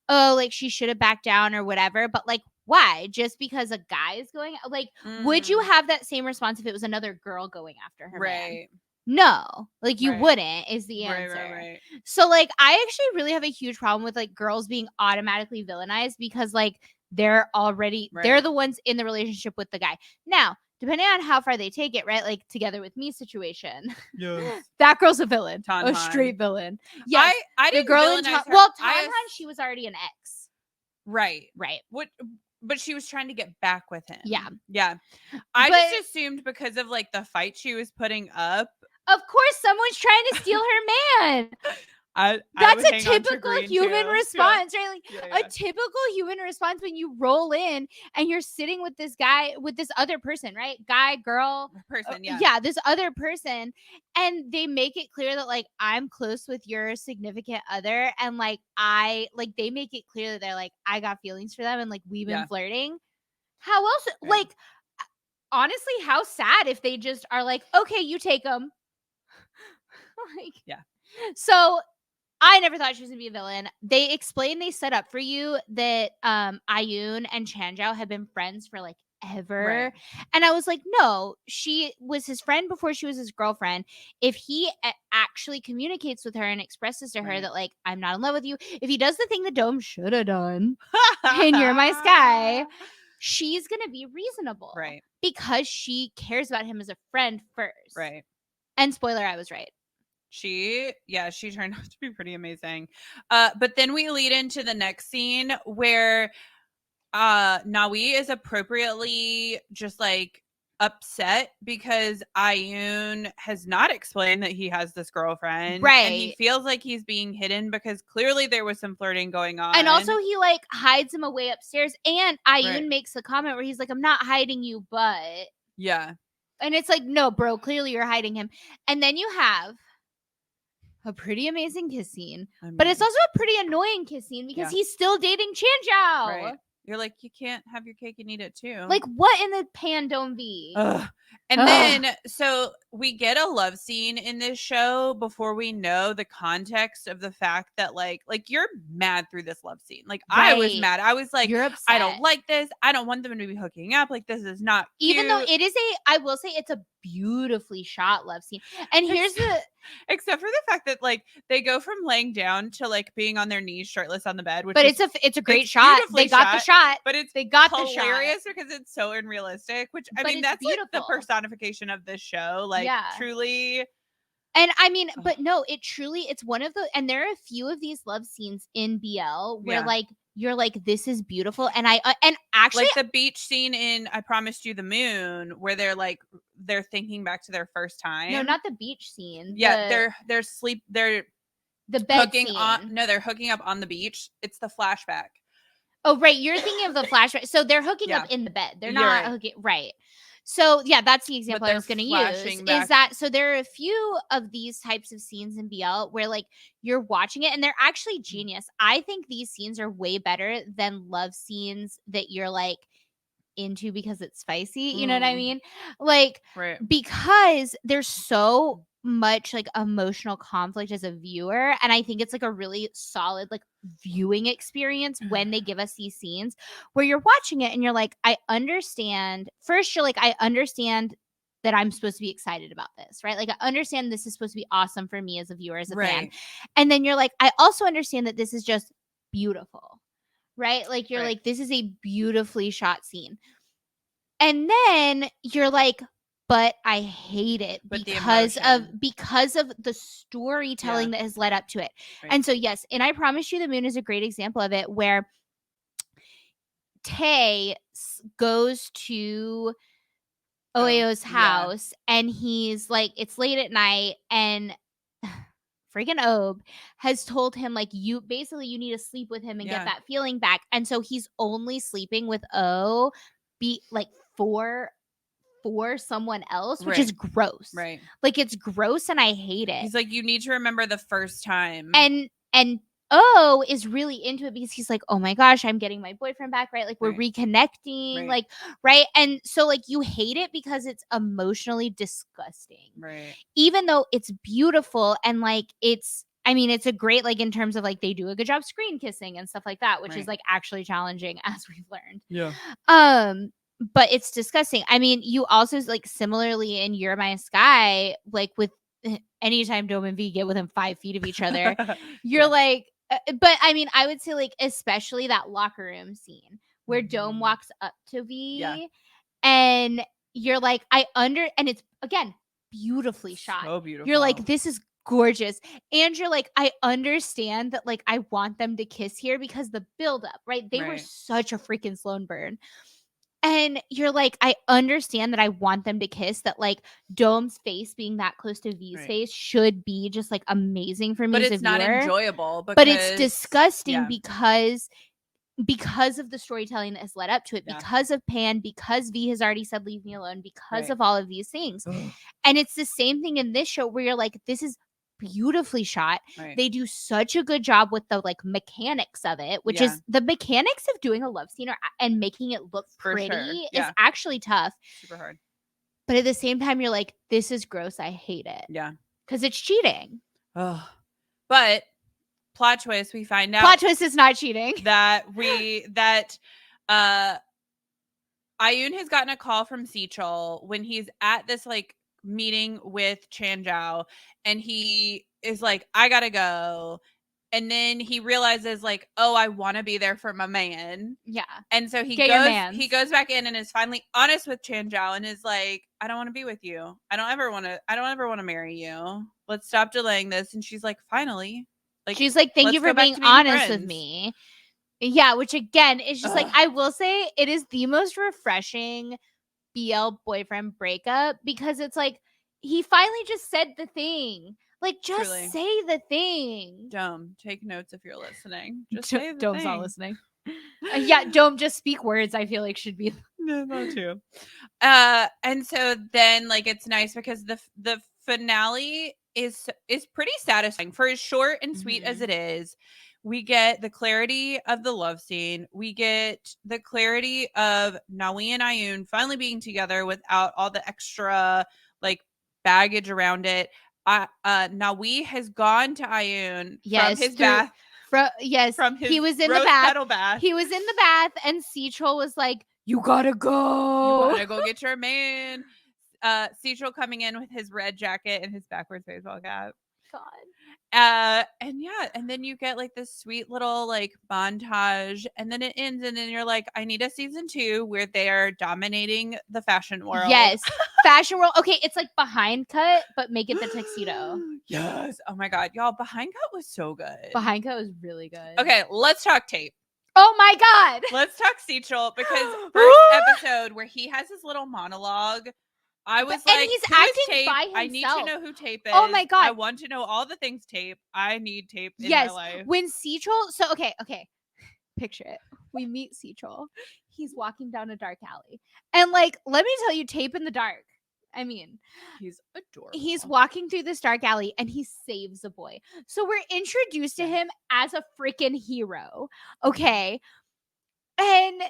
oh, like, she should have backed down or whatever. But, like, why? Just because a guy is going? Like, would you have that same response if it was another girl going after her man? No, like you wouldn't is the answer. Right. So like I actually really have a huge problem with like girls being automatically villainized because like they're the ones in the relationship with the guy. Now, depending on how far they take it, right? Like Together With Me situation. Yes. That girl's a villain. Tanhan. A straight villain. Yes. I didn't villainize her. Well, Tanhan, she was already an ex. Right. But she was trying to get back with him. Yeah. I just assumed because of like the fight she was putting up. Of course, someone's trying to steal her man. That's a typical human response, right? Like a typical human response when you roll in and you're sitting with this guy, with this other person, right? Guy, girl, person, this other person, and they make it clear that like I'm close with your significant other, and they make it clear that they're like I got feelings for them, and like we've been flirting. How else? Like honestly, how sad if they just are like, okay, you take them. So I never thought she was gonna be a villain. They explained, they set up for you that Ayun and Chanzhou had been friends for like ever. And I was like, no, she was his friend before she was his girlfriend. If he actually communicates with her and expresses to her that like I'm not in love with you, if he does the thing the Dome should have done in You're My Sky, she's gonna be reasonable, because she cares about him as a friend first, and spoiler, I was right. She turned out to be pretty amazing. But then we lead into the next scene where Nawi is appropriately just like upset because Ayun has not explained that he has this girlfriend. And he feels like he's being hidden because clearly there was some flirting going on. And also he like hides him away upstairs. And Ayun makes a comment where he's like, I'm not hiding you, but. Yeah. And it's like, no, bro, clearly you're hiding him. And then you have a pretty amazing kiss scene, but it's also a pretty annoying kiss scene because he's still dating Chanzhou. You're like, you can't have your cake and eat it too. Like, what in the pan don't be? And then, so we get a love scene in this show before we know the context of the fact that like you're mad through this love scene. Like I was mad. I was like, you're upset. I don't like this. I don't want them to be hooking up. Like this is not cute. Even though it is I will say it's a beautifully shot love scene. And here's except for the fact that like they go from laying down to like being on their knees shirtless on the bed, which it's a great shot. They got the shot, but they got hilarious because it's so unrealistic. Which I mean, that's beautiful. Like the personification of this show, like truly. And I mean, but no, it's one of the, and there are a few of these love scenes in BL where like you're like, this is beautiful. And and actually like the beach scene in I Promised You the Moon, where they're thinking back to their first time. No, not the beach scene. Yeah, they're the bed scene. They're hooking up on the beach. It's the flashback. Oh, right. You're thinking of the flashback. So they're hooking up in the bed. They're not hooking. Right. So yeah, that's the example I was going to use. Is that so? There are a few of these types of scenes in BL where like you're watching it and they're actually genius. I think these scenes are way better than love scenes that you're like into because it's spicy. You know what I mean? Like because there's so much like emotional conflict as a viewer, and I think it's like a really solid like viewing experience when they give us these scenes where you're watching it and you're like, I understand. First, you're like, I understand that I'm supposed to be excited about this, right? Like, I understand this is supposed to be awesome for me as a viewer, as a fan. And then you're like, I also understand that this is just beautiful, right? Like, you're like, this is a beautifully shot scene. And then you're like, but I hate it because of the storytelling that has led up to it. And so, yes, and I promise you the moon is a great example of it, where Tay goes to Oeo's house and he's like, it's late at night, and freaking Ob has told him, like, you need to sleep with him and get that feeling back. And so he's only sleeping with O for someone else, which is gross. Right. Like, it's gross and I hate it. He's like, you need to remember the first time. And O is really into it because he's like, oh my gosh, I'm getting my boyfriend back, right? Like, we're reconnecting, like, right? And so, like, you hate it because it's emotionally disgusting. Right. Even though it's beautiful and, like, it's a great, like, in terms of, like, they do a good job screen kissing and stuff like that, which is, like, actually challenging, as we've learned. Yeah. But it's disgusting. I mean, you also, like, similarly in You're My Sky, like, with anytime Dome and V get within 5 feet of each other, you're like, but I mean, I would say, like, especially that locker room scene where Dome walks up to V and you're like, and it's, again, beautifully shot. So beautiful. You're like, this is gorgeous. And you're like, I understand that, like, I want them to kiss here because the buildup, right? They were such a freaking slow burn. And you're like, I understand that I want them to kiss, that, like, Dome's face being that close to V's face should be just, like, amazing for me as a viewer. But it's not enjoyable. But it's disgusting because of the storytelling that has led up to it, because of Pan, because V has already said, leave me alone, because of all of these things. And it's the same thing in this show where you're like, this is beautifully shot. They do such a good job with the, like, mechanics of it, which is the mechanics of doing a love scene and making it look pretty is actually tough. Super hard. But at the same time, you're like, this is gross. I hate it. Yeah. Because it's cheating. Oh. But plot twist, we find out. Plot twist is not cheating. That Ayun has gotten a call from Sechol when he's at this, like, meeting with Chanzhou, and he is like, I gotta go. And then he realizes, like, oh, I want to be there for my man. Yeah. And so he goes back in and is finally honest with Chanzhou and is like, I don't want to be with you. I don't ever want to marry you. Let's stop delaying this. And she's like, finally. Like, she's like, thank you for being honest with me. Yeah, which again is just like, I will say it is the most refreshing BL boyfriend breakup, because it's like, he finally just said the thing. Like, just say the thing. Dome, take notes if you're listening. Just say the Dome's thing. not listening. Yeah, Dome, just speak words, I feel like should be. No, not too. And so then, like, it's nice because the finale is pretty satisfying. For as short and sweet as it is, we get the clarity of the love scene. We get the clarity of Nawi and Ayun finally being together without all the extra, like, baggage around it. Nawi has gone to Ayun from his bath. From his he was in rose the bath. petal bath. He was in the bath, and Sechol was like, you gotta go. You gotta go get your man. Sechol coming in with his red jacket and his backwards baseball cap. God. And then you get, like, this sweet little, like, montage, and then it ends, and then you're like, I need a season 2 where they are dominating the fashion world. Yes. Fashion world. Okay, it's like Behind Cut, but make it the Tuxedo. Yes. Oh my God, y'all, Behind Cut was so good. Behind Cut was really good. Okay, let's talk Tape. Oh my God. Let's talk Sechol, because first episode where he has his little monologue, I was like, he's acting by himself. I need to know who Tape is. Oh my God. I want to know all the things Tape. I need Tape in my life. When Sechol, so okay. Picture it. We meet Sechol. He's walking down a dark alley. And, like, let me tell you, Tape in the dark. I mean, he's adorable. He's walking through this dark alley and he saves a boy. So we're introduced to him as a freaking hero. Okay. And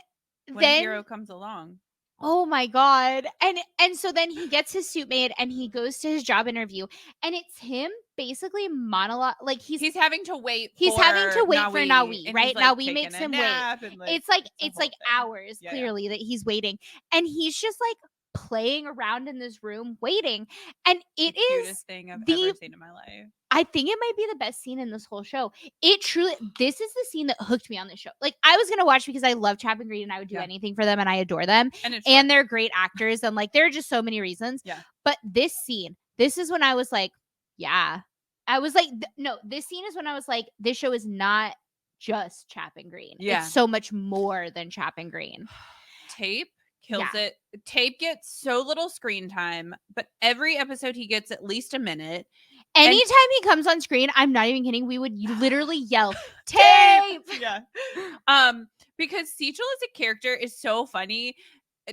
when a hero comes along. Oh my God. And so then he gets his suit made and he goes to his job interview, and it's him basically monologue, like he's having to wait for Nawi, right? Like, Nawi makes him wait. It's like hours clearly that he's waiting. And he's just like playing around in this room waiting. And it The is cutest thing I've ever seen in my life. I think it might be the best scene in this whole show. It truly, this is the scene that hooked me on this show. Like, I was going to watch because I love Chap Green and I would do anything for them and I adore them. And they're great actors. And like, there are just so many reasons. Yeah. But this scene, this is when I was like, yeah. I was like, no, this scene is when I was like, this show is not just Chap Green. Yeah. It's so much more than Chap Green. Tape kills it. Tape gets so little screen time, but every episode he gets at least a minute. Anytime he comes on screen, I'm not even kidding, we would literally yell, Tape! Yeah. Because Sechel as a character is so funny,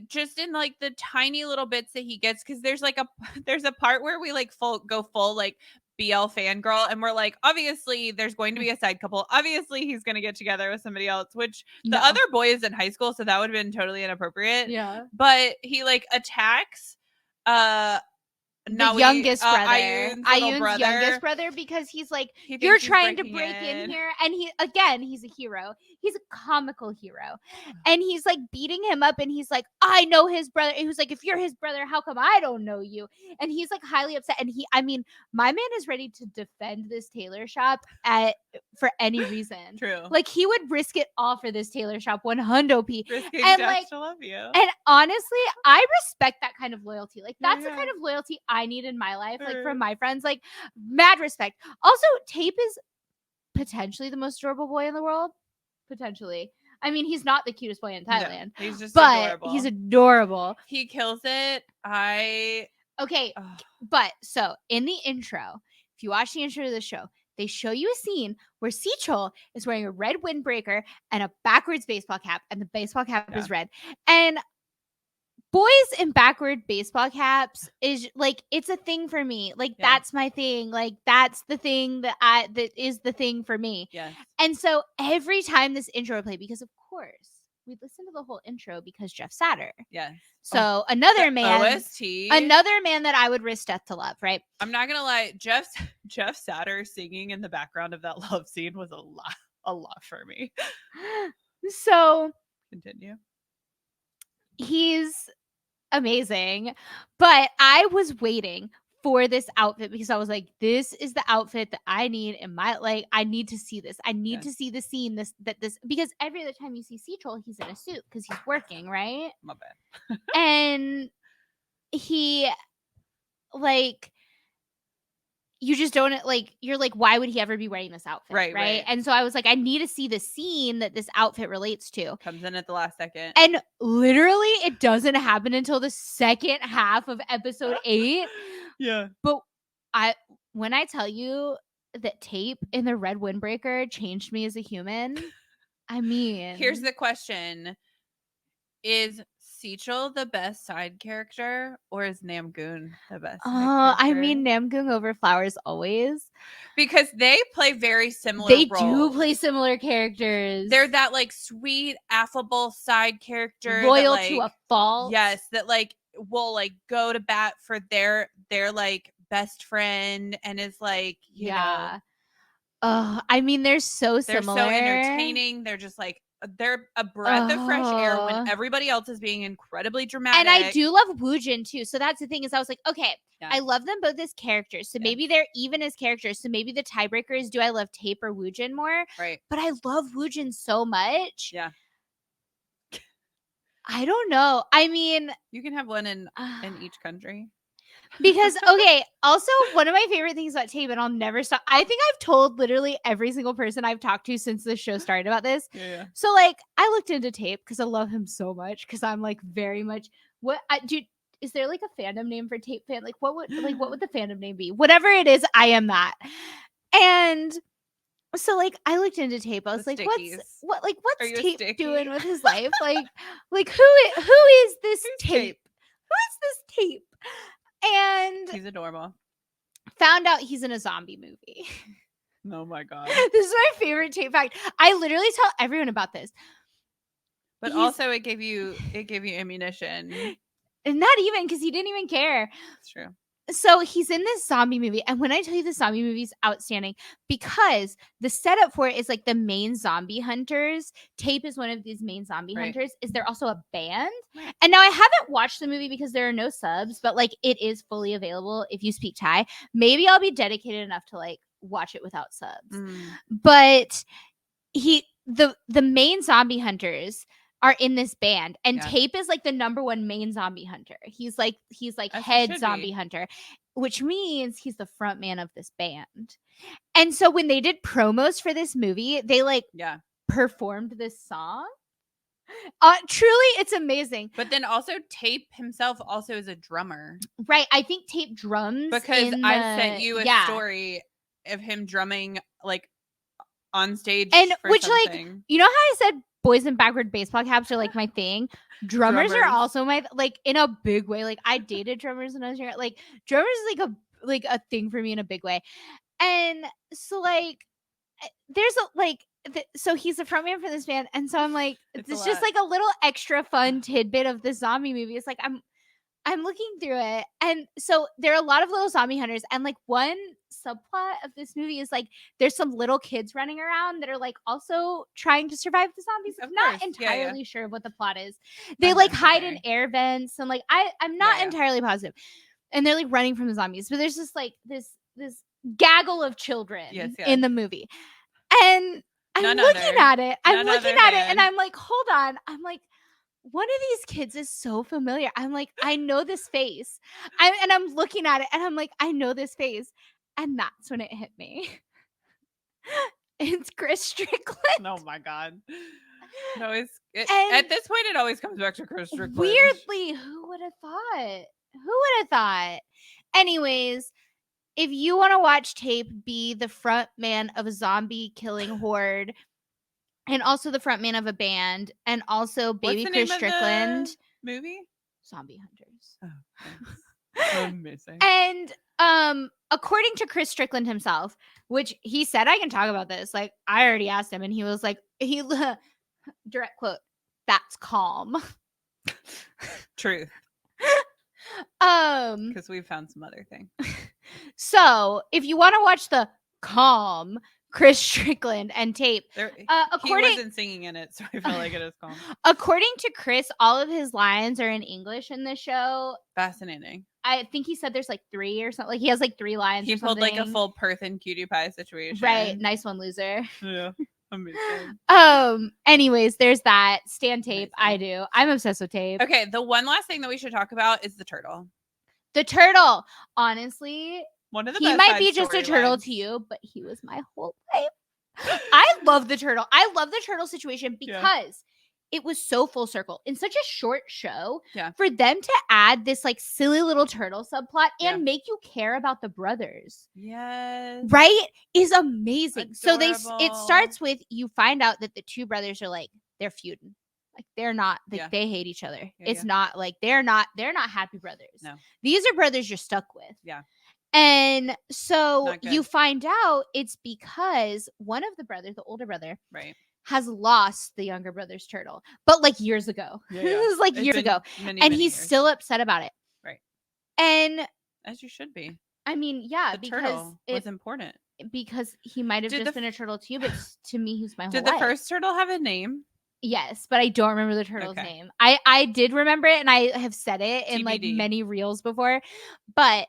just in like the tiny little bits that he gets, because there's a part where we like go full like BL fangirl, and we're like, obviously there's going to be a side couple. Obviously he's going to get together with somebody else, which the other boy is in high school, so that would have been totally inappropriate. Yeah. But he like attacks the youngest brother, Ayun's youngest brother, because he's like, you're trying to break in here, and he's a hero. He's a comical hero, and he's like beating him up, and he's like, I know his brother. He was like, if you're his brother, how come I don't know you? And he's like highly upset, and my man is ready to defend this tailor shop for any reason. True, like he would risk it all for this tailor shop, 100p. Risking death to love you. And honestly, I respect that kind of loyalty. Like that's the kind of loyalty I need in my life, like from my friends, like mad respect. Also, Tape is potentially the most adorable boy in the world. Potentially. I mean, he's not the cutest boy in Thailand. No, he's just adorable. He's adorable. He kills it. Okay, but so in the intro, if you watch the intro to the show, they show you a scene where Sechel is wearing a red windbreaker and a backwards baseball cap, and the baseball cap is red. And boys in backward baseball caps is like, it's a thing for me. Like that's my thing. Like that's the thing that is the thing for me. Yes. And so every time this intro would play, because of course we'd listen to the whole intro because Jeff Satter. Yes. So another man that I would risk death to love, right? I'm not gonna lie, Jeff Satter singing in the background of that love scene was a lot for me. So continue. He's amazing, but I was waiting for this outfit because I was like, this is the outfit that I need in my, like, I need to see this. I need to see the scene because every other time you see Sechel, he's in a suit because he's working, right? My bad. And he, like, you just don't, like, you're like, why would he ever be wearing this outfit? Right. And so I was like, I need to see the scene that this outfit relates to. Comes in at the last second. And literally, it doesn't happen until the second half of episode 8. Yeah. But when I tell you that Tape in the red windbreaker changed me as a human, I mean. Here's the question. Is Sechel the best side character, or is Namgoon the best side character? I mean, Namgoon over Flowers always. Because they play very similar roles. They do play similar characters. They're that, like, sweet, affable side character. Loyal that, like, to a fault. Yes, that, like, will, like, go to bat for their like, best friend and is, like, you know. I mean, they're so similar. They're so entertaining. They're just, like, they're a breath of fresh air when everybody else is being incredibly dramatic. And I do love Woojin too. So that's the thing, is I was like, okay, I love them both as characters. So maybe they're even as characters. So maybe the tiebreaker is, do I love Tape or Woojin more? Right. But I love Woojin so much. Yeah. I don't know. I mean, you can have one in each country. Because, okay, also one of my favorite things about Tape, and I'll never stop. I think I've told literally every single person I've talked to since the show started about this. Yeah. So, like, I looked into Tape because I love him so much. Because I'm like very much is there like a fandom name for Tape fan? Like, what would the fandom name be? Whatever it is, I am that. And so, like, I looked into Tape. I was like, what's Tape doing with his life? like who is this Tape? Who is this Tape? And he's adorable. Found out he's in a zombie movie. Oh my god. This is my favorite Tape fact. I literally tell everyone about this. But also it gave you ammunition. And not even, because he didn't even care. That's true. so he's in this zombie movie, and when I tell you the zombie movie is outstanding, because the setup for it is like the main zombie hunters. Tape is one of these main zombie hunters. Is there also a band? Right. And now I haven't watched the movie because there are no subs, but like it is fully available if you speak Thai. Maybe I'll be dedicated enough to like watch it without subs. But the main zombie hunters are in this band, and Tape is like the number one main zombie hunter. He's like head zombie hunter, which means he's the front man of this band. And so when they did promos for this movie, they like performed this song. Truly, it's amazing. But then also Tape himself also is a drummer. Right. I think Tape drums because I sent you a story of him drumming like on stage, and for which something. Like, you know how I said boys in backward baseball caps are like my thing? Drummers are also my, like, in a big way. Like, I dated drummers when I was younger. Like, drummers is like a thing for me in a big way. And so like there's a like so he's the frontman for this band, and so I'm like, it's just like a little extra fun tidbit of the zombie movie. It's like I'm looking through it, and so there are a lot of little zombie hunters, and like one subplot of this movie is like there's some little kids running around that are like also trying to survive the zombies. I'm not entirely sure what the plot is. They like hide in air vents, and like I'm not entirely positive, and they're like running from the zombies. But there's just like this gaggle of children in the movie, and I'm looking at it. And I'm like, hold on. I'm like, one of these kids is so familiar. I'm like, I know this face. And I'm looking at it, and I'm like, I know this face. And that's when it hit me. It's Chris Strickland. Oh my God. No, at this point, it always comes back to Chris Strickland. Weirdly, who would have thought? Who would have thought? Anyways, if you want to watch Tape be the front man of a zombie killing horde, and also the front man of a band, and also baby Chris Strickland. Movie? Zombie Hunters. Oh, amazing. And according to Chris Strickland himself, which he said, I can talk about this. Like, I already asked him, and he was like, direct quote, "That's calm." Truth. Because we found some other thing. So if you want to watch the calm Chris Strickland and Tape, he wasn't singing in it, so I feel like it is calm. According to Chris, all of his lines are in English in the show. Fascinating. I think he said there's like 3 or something. Like, he has like 3 lines. He pulled like a full Perth and Cutie Pie situation. Right. Nice one, loser. Yeah. Amazing. Anyways, there's that. Stan Tape. Amazing. I do. I'm obsessed with Tape. Okay. The one last thing that we should talk about is the turtle. The turtle. Honestly, one of the he might be just a turtle to you, but he was my whole life. I love the turtle. I love the turtle situation because it was so full circle in such a short show. For them to add this like silly little turtle subplot and make you care about the brothers. Yes. Right? Is amazing. Adorable. So it starts with, you find out that the 2 brothers are like, they're feuding. Like, they're not, like, they hate each other. It's not like they're not happy brothers. No. These are brothers you're stuck with. Yeah. And so you find out it's because one of the brothers, the older brother, has lost the younger brother's turtle, but like years ago. This is like years ago. And he's still upset about it. Right. And as you should be. I mean, the turtle was important. Because he might have just been a turtle to you, but to me, he's my whole life. Did the first turtle have a name? Yes, but I don't remember the turtle's name. I did remember it, and I have said it in like many reels before. But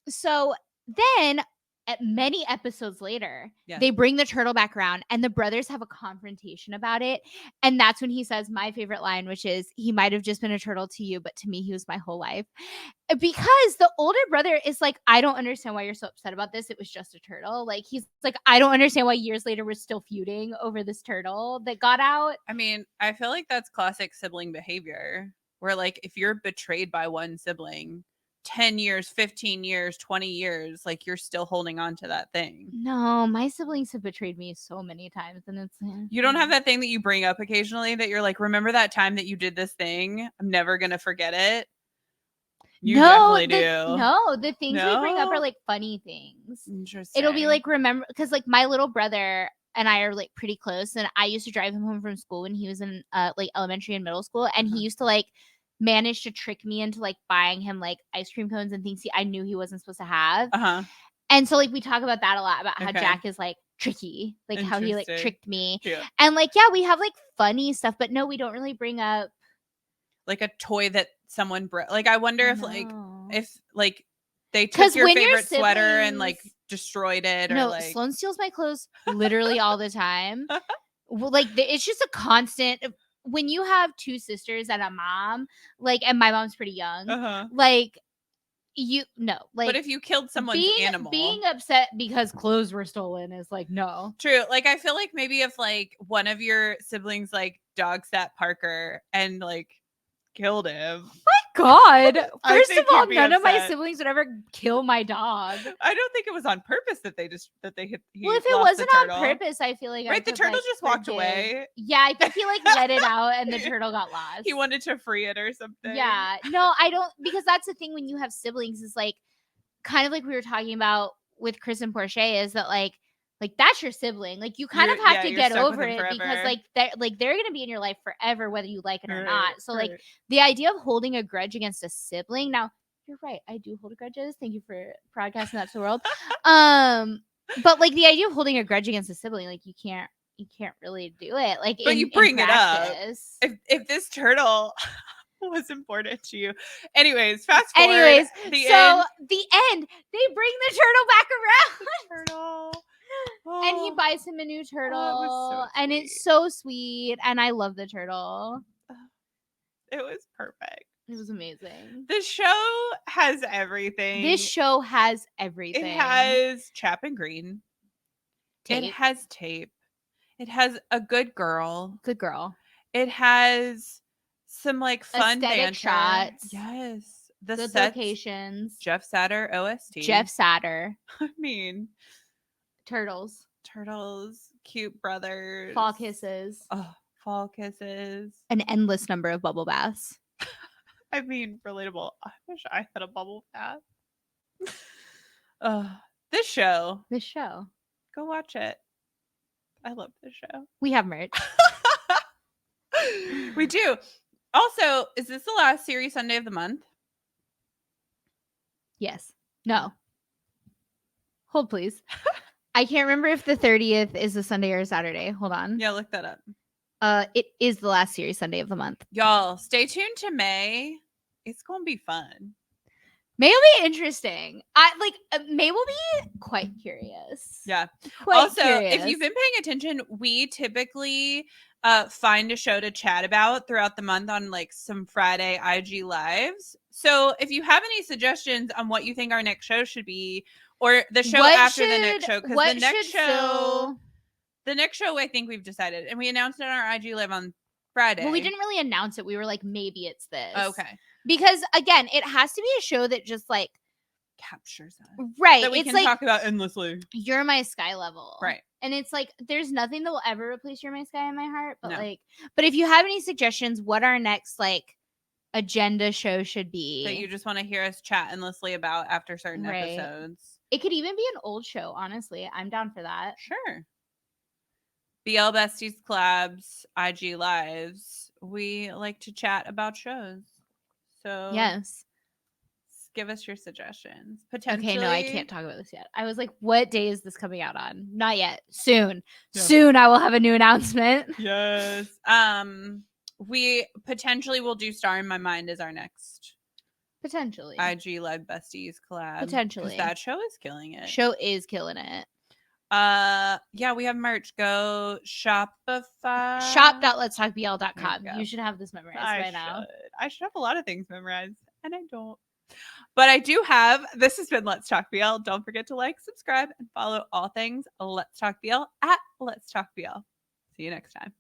so then, at many episodes later, they bring the turtle back around, and the brothers have a confrontation about it. And that's when he says my favorite line, which is, he might have just been a turtle to you, but to me, he was my whole life. Because the older brother is like, I don't understand why you're so upset about this. It was just a turtle. Like, he's like, I don't understand why years later we're still feuding over this turtle that got out. I mean, I feel like that's classic sibling behavior, where like if you're betrayed by one sibling, 10 years, 15 years, 20 years, like, you're still holding on to that thing. No, my siblings have betrayed me so many times, and it's you don't have that thing that you bring up occasionally that you're like, remember that time that you did this thing? I'm never gonna forget it. You definitely do. No, the things we bring up are like funny things. Interesting. It'll be like, remember, because like my little brother and I are like pretty close, and I used to drive him home from school when he was in like elementary and middle school, and he used to like managed to trick me into like buying him like ice cream cones and things I knew he wasn't supposed to have. And so like we talk about that a lot, about how Jack is like tricky, like how he like tricked me. And like, yeah, we have like funny stuff, but no, we don't really bring up like a toy that someone broke. Like I wonder if like they took your favorite sweater and like destroyed it, or like Sloan steals my clothes literally all the time. Well, like it's just a constant. When you have two sisters and a mom, like, and my mom's pretty young, like but if you killed someone's animal, being upset because clothes were stolen is like no. True. Like I feel like maybe if like one of your siblings like dog sat Parker and like killed him. My God. First of all, none of my siblings would ever kill my dog. I don't think it was on purpose that they hit. Well, if it wasn't on purpose, I feel like the turtle just walked away. Yeah, I think he like let it out and the turtle got lost. He wanted to free it or something. Yeah. No, I don't, because that's the thing when you have siblings is like kind of like we were talking about with Chris and Portia, is that like that's your sibling. Like you kind of have to get over it because they're going to be in your life forever, whether you like it or not. So like the idea of holding a grudge against a sibling. Now you're right. I do hold grudges. Thank you for broadcasting that to the world. But like the idea of holding a grudge against a sibling, like you can't really do it. Like, but you bring it up. If this turtle was important to you. Anyways, fast forward. The end. They bring the turtle back around. Turtle. And he buys him a new turtle, and it's so sweet, and I love the turtle. It was perfect. It was amazing. The show has everything. It has Chap Green. Tape. It has Tape. It has a good girl. It has some like fun aesthetic shots. Yes. The good locations. Jeff Satter OST. I mean, turtles, cute brothers, fall kisses, an endless number of bubble baths. I mean, relatable. I wish I had a bubble bath. This show, go watch it. I love this show. We have merch. We do. Also, is this the last series Sunday of the month? Yes. No. Hold, please. I can't remember if the 30th is a Sunday or a Saturday. Hold on. Yeah, look that up. It is the last series Sunday of the month. Y'all, stay tuned to May. It's gonna be fun. May will be interesting. May will be quite curious. Yeah. If you've been paying attention, we typically find a show to chat about throughout the month on like some Friday IG lives. So if you have any suggestions on what you think our next show should be, or the show after the next show, because the next show I think we've decided, and we announced it on our IG live on Friday. Well, we didn't really announce it. We were like, maybe it's this. Okay. Because again, it has to be a show that just like captures us. Right. That we can talk about endlessly. You're My Sky level. Right. And it's like there's nothing that will ever replace You're My Sky in my heart. But but if you have any suggestions, what our next like agenda show should be that you just want to hear us chat endlessly about after certain episodes. It could even be an old show, honestly. I'm down for that. Sure. BL Besties collabs, IG lives. We like to chat about shows. So yes. Give us your suggestions. Potentially. Okay, no, I can't talk about this yet. I was like, what day is this coming out on? Not yet. Soon. Yeah. Soon I will have a new announcement. Yes. We potentially will do Star in My Mind as our next potentially IG led besties collab. Potentially. That show is killing it. Yeah, we have merch. Go Shopify. Shop.letstalkbl.com. You should have this memorized by now. I should have a lot of things memorized, and I don't. But I do have. This has been Let's Talk BL. Don't forget to like, subscribe, and follow all things Let's Talk BL at Let's Talk BL. See you next time.